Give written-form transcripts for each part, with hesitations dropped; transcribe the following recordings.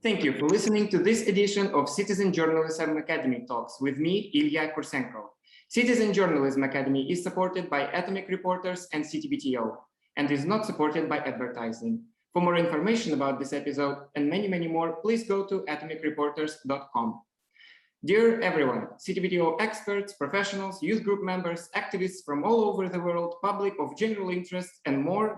Thank you for listening to this edition of Citizen Journalism Academy Talks with me, Ilya Kursenko. Citizen Journalism Academy is supported by Atomic Reporters and CTBTO and is not supported by advertising. For more information about this episode and many more, please go to atomicreporters.com. Dear everyone, CTBTO experts, professionals, youth group members, activists from all over the world, public of general interest, and more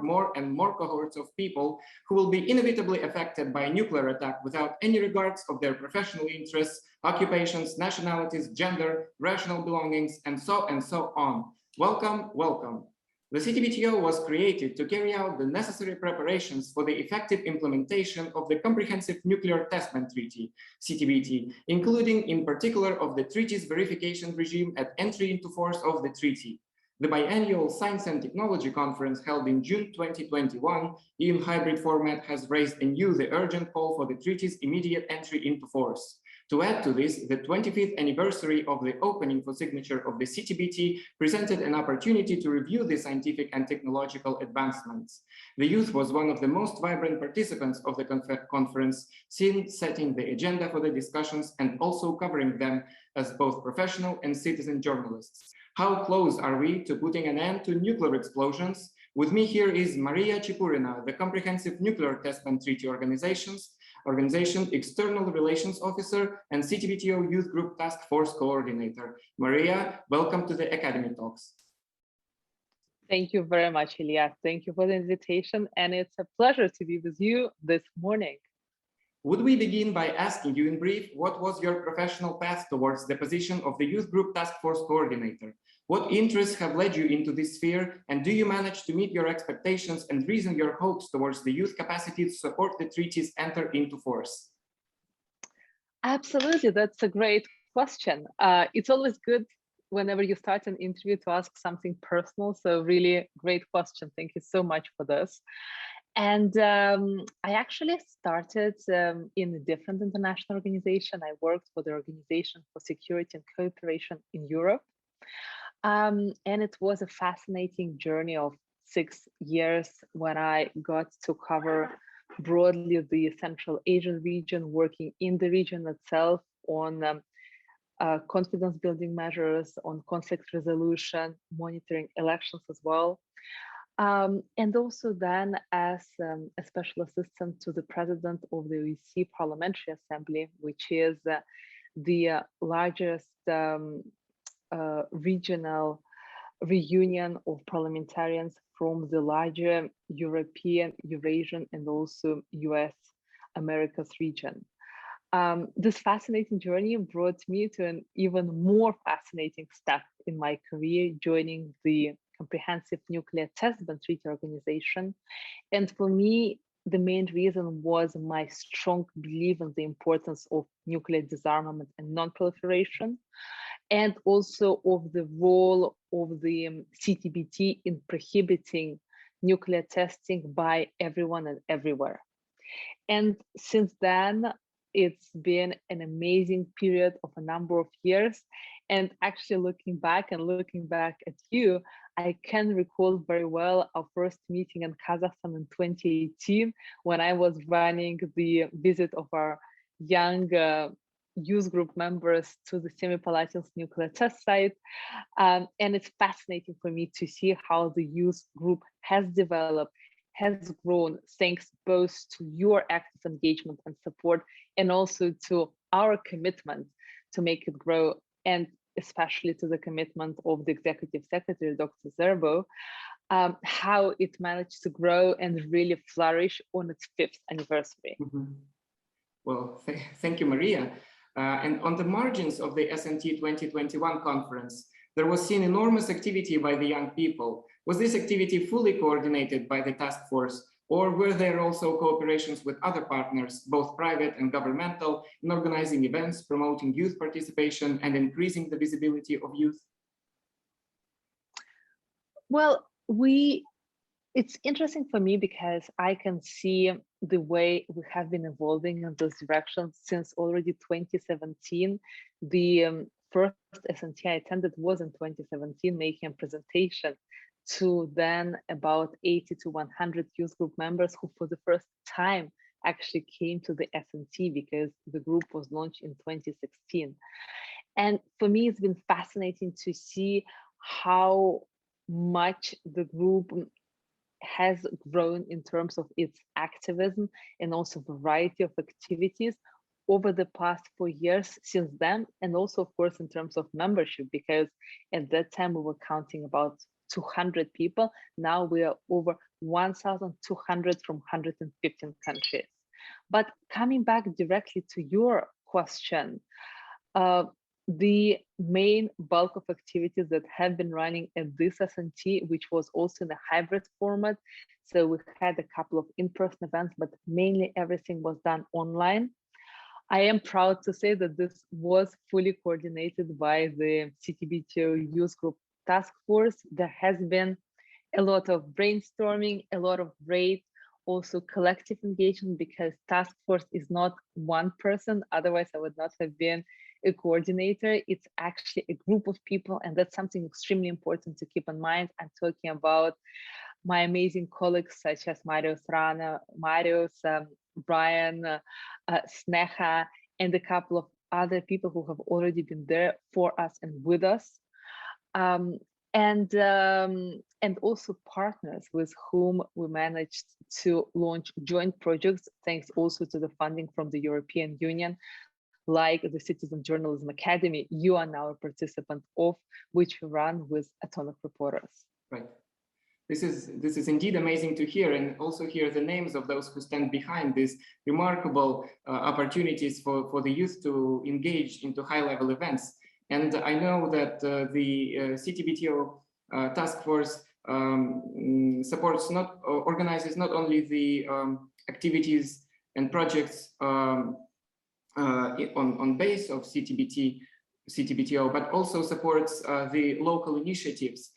cohorts of people who will be inevitably affected by a nuclear attack without any regards of their professional interests, occupations, nationalities, gender, racial belongings, and so on. Welcome, welcome. The CTBTO was created to carry out the necessary preparations for the effective implementation of the Comprehensive Nuclear Test Ban Treaty, CTBT, including in particular of the treaty's verification regime at entry into force of the treaty. The biannual Science and Technology Conference held in June 2021 in hybrid format has raised anew the urgent call for the treaty's immediate entry into force. To add to this, the 25th anniversary of the opening for signature of the CTBT presented an opportunity to review the scientific and technological advancements. The youth was one of the most vibrant participants of the conference, setting the agenda for the discussions and also covering them as both professional and citizen journalists. How close are we to putting an end to nuclear explosions? With me here is Maria Chepurina, the Comprehensive Nuclear Test Ban Treaty Organization External Relations Officer and CTBTO Youth Group Task Force Coordinator. Maria, welcome to the Academy Talks. Thank you very much, Ilya. Thank you for the invitation, and it's a pleasure to be with you this morning. Would we begin by asking you in brief, what was your professional path towards the position of the Youth Group Task Force Coordinator? What interests have led you into this sphere, and do you manage to meet your expectations and reason your hopes towards the youth capacity to support the treaties enter into force? Absolutely, that's a great question. It's always good whenever you start an interview to ask something personal, so really great question. Thank you so much for this. And I actually started in a different international organization. I worked for the Organization for Security and Cooperation in Europe. And it was a fascinating journey of 6 years when I got to cover broadly the Central Asian region, working in the region itself on confidence building measures, on conflict resolution, monitoring elections as well. And also then as a special assistant to the president of the OEC Parliamentary Assembly, which is the largest regional reunion of parliamentarians from the larger European, Eurasian, and also US Americas region. This fascinating journey brought me to an even more fascinating step in my career, joining the Comprehensive Nuclear Test Ban Treaty Organization. And for me, the main reason was my strong belief in the importance of nuclear disarmament and non-proliferation, and also of the role of the CTBT in prohibiting nuclear testing by everyone and everywhere. And since then, it's been an amazing period of a number of years. And actually looking back at you, I can recall very well our first meeting in Kazakhstan in 2018, when I was running the visit of our young youth group members to the Semipalatinsk nuclear test site. And it's fascinating for me to see how the youth group has developed, has grown, thanks both to your active engagement and support, and also to our commitment to make it grow, and especially to the commitment of the Executive Secretary, Dr. Zerbo, how it managed to grow and really flourish on its 5th anniversary. Mm-hmm. Well, thank you, Maria. And on the margins of the SNT 2021 conference, there was seen enormous activity by the young people. Was this activity fully coordinated by the task force, or were there also cooperations with other partners, both private and governmental, in organizing events, promoting youth participation, and increasing the visibility of youth? Well, it's interesting for me because I can see the way we have been evolving in this direction since already 2017. The first SNT I attended was in 2017, making a presentation to then about 80 to 100 youth group members who for the first time actually came to the SNT, because the group was launched in 2016. And for me, it's been fascinating to see how much the group has grown in terms of its activism and also variety of activities over the past 4 years since then. And also, of course, in terms of membership, because at that time we were counting about 200 people. Now we are over 1,200 from 115 countries. But coming back directly to your question, the main bulk of activities that have been running at this SNT, which was also in a hybrid format. So we had a couple of in-person events, but mainly everything was done online. I am proud to say that this was fully coordinated by the CTBTO Youth Group task force. There has been a lot of brainstorming, a lot of great also collective engagement, because task force is not one person, otherwise I would not have been a coordinator. It's actually a group of people, and that's something extremely important to keep in mind. I'm talking about my amazing colleagues such as Marius Rana, Marius, Brian, Sneha, and a couple of other people who have already been there for us and with us. And also partners with whom we managed to launch joint projects, thanks also to the funding from the European Union, like the Citizen Journalism Academy. You are now a participant of, which we run with Atomic Reporters. Right. This is indeed amazing to hear, and also hear the names of those who stand behind these remarkable opportunities for the youth to engage into high-level events. And I know that the CTBTO task force organizes not only the activities and projects on base of CTBTO, but also supports the local initiatives,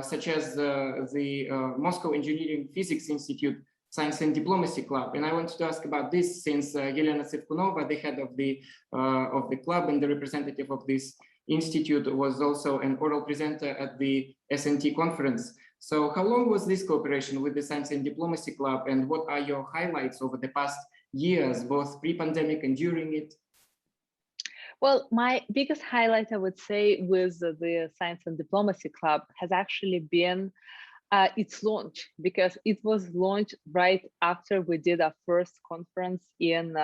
such as the Moscow Engineering Physics Institute Science and Diplomacy Club. And I wanted to ask about this, since Yelena Tsevkunova, the head of the club and the representative of this institute, was also an oral presenter at the SNT conference. So how long was this cooperation with the Science and Diplomacy Club, and what are your highlights over the past years, both pre-pandemic and during it? Well, my biggest highlight, I would say, with the Science and Diplomacy Club has actually been its launch, because it was launched right after we did our first conference in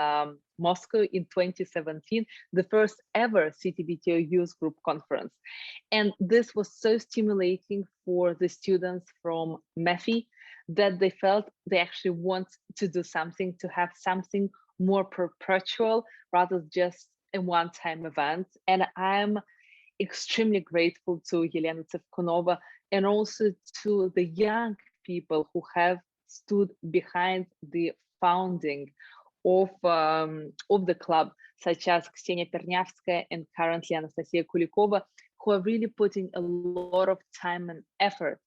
Moscow in 2017, the first ever CTBTO Youth Group conference. And this was so stimulating for the students from MEFI that they felt they actually want to do something, to have something more perpetual rather than just a one-time event. And I'm extremely grateful to Yelena Tsevkunova and also to the young people who have stood behind the founding of the club, such as Ksenia Pernyavskaya and currently Anastasia Kulikova, who are really putting a lot of time and effort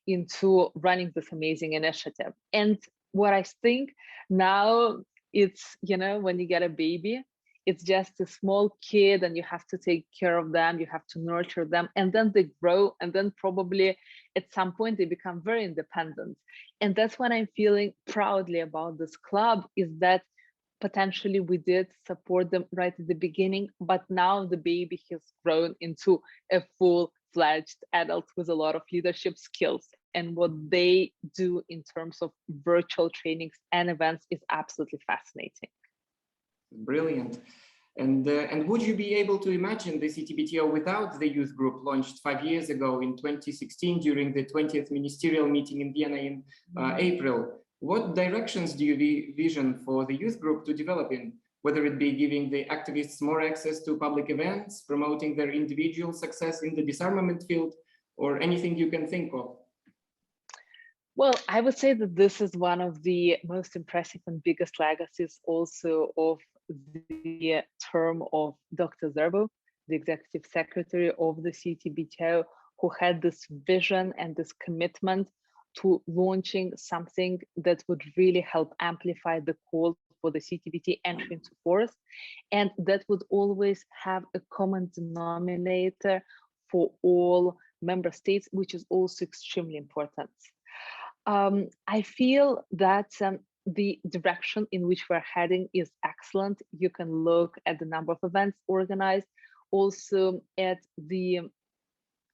into running this amazing initiative. And what I think now, it's, you know, when you get a baby, it's just a small kid and you have to take care of them, you have to nurture them, and then they grow, and then probably at some point they become very independent. And that's what I'm feeling proudly about this club, is that potentially we did support them right at the beginning, but now the baby has grown into a full-fledged adult with a lot of leadership skills. And what they do in terms of virtual trainings and events is absolutely fascinating. Brilliant. And would you be able to imagine the CTBTO without the youth group launched 5 years ago in 2016 during the 20th ministerial meeting in Vienna in April? What directions do you vision for the youth group to develop in, whether it be giving the activists more access to public events, promoting their individual success in the disarmament field, or anything you can think of? Well, I would say that this is one of the most impressive and biggest legacies also of the term of Dr. Zerbo, the executive secretary of the CTBTO, who had this vision and this commitment to launching something that would really help amplify the call for the CTBT entry into force, and that would always have a common denominator for all member states, which is also extremely important. I feel that the direction in which we're heading is excellent. You can look at the number of events organized, also at the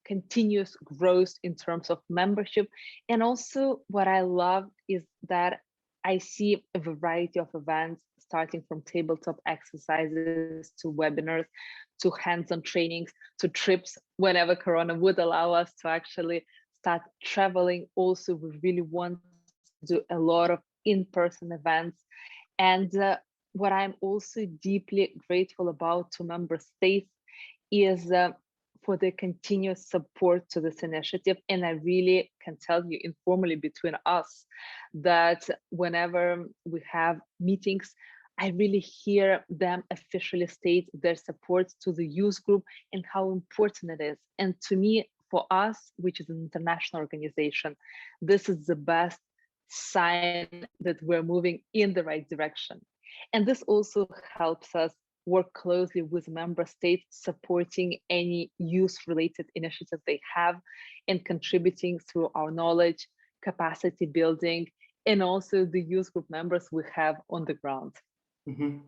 continuous growth in terms of membership. And also what I love is that I see a variety of events, starting from tabletop exercises to webinars, to hands-on trainings, to trips whenever Corona would allow us to actually start traveling. Also, we really want to do a lot of in-person events. And what I'm also deeply grateful about to member states is for the continuous support to this initiative. And I really can tell you informally between us that whenever we have meetings, I really hear them officially state their support to the youth group and how important it is. And to me, for us, which is an international organization, this is the best sign that we're moving in the right direction. And this also helps us work closely with member states, supporting any youth-related initiative they have and contributing through our knowledge, capacity building, and also the youth group members we have on the ground. Mm-hmm.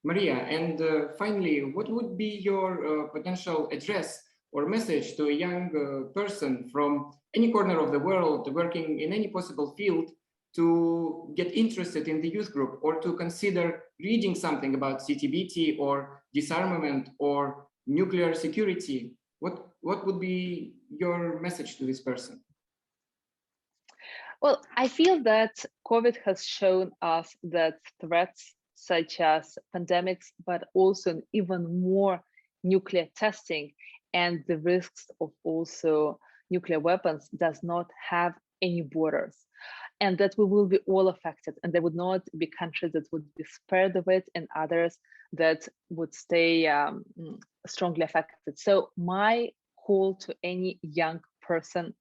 Maria, and finally, what would be your potential address or message to a young person from any corner of the world working in any possible field to get interested in the youth group or to consider reading something about CTBT or disarmament or nuclear security? What would be your message to this person? Well, I feel that COVID has shown us that threats such as pandemics, but also even more nuclear testing and the risks of also nuclear weapons does not have any borders, and that we will be all affected, and there would not be countries that would be spared of it and others that would stay strongly affected. So my call to any young person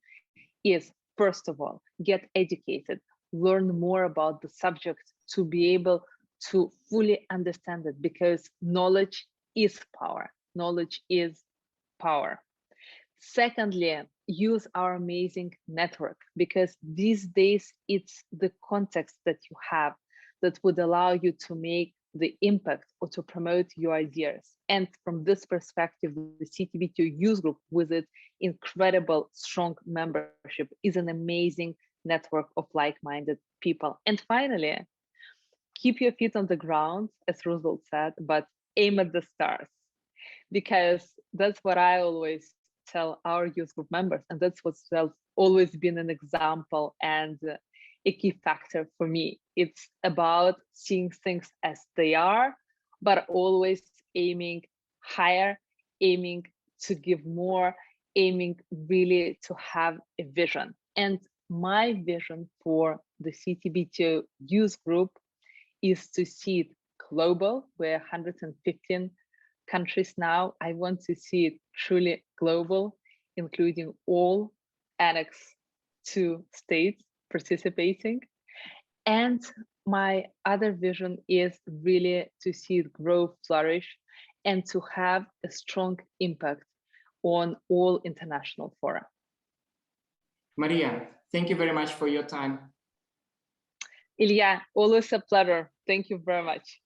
is, first of all, get educated, learn more about the subject to be able to fully understand it, because knowledge is power. Knowledge is power. Secondly, use our amazing network, because these days it's the context that you have that would allow you to make the impact or to promote your ideas. And from this perspective, the CTBTO Youth Group, with its incredible strong membership, is an amazing network of like-minded people. And finally, keep your feet on the ground, as Roosevelt said, but aim at the stars, because that's what I always tell our youth group members, and that's what's always been an example and a key factor for me. It's about seeing things as they are, but always aiming higher, aiming to give more, aiming really to have a vision. And my vision for the CTBTO Youth Group is to see it global. We're 115 countries now. I want to see it truly global, including all Annex 2 states participating. And my other vision is really to see it grow, flourish, and to have a strong impact on all international fora. Maria, thank you very much for your time. Ilya, always a pleasure. Thank you very much.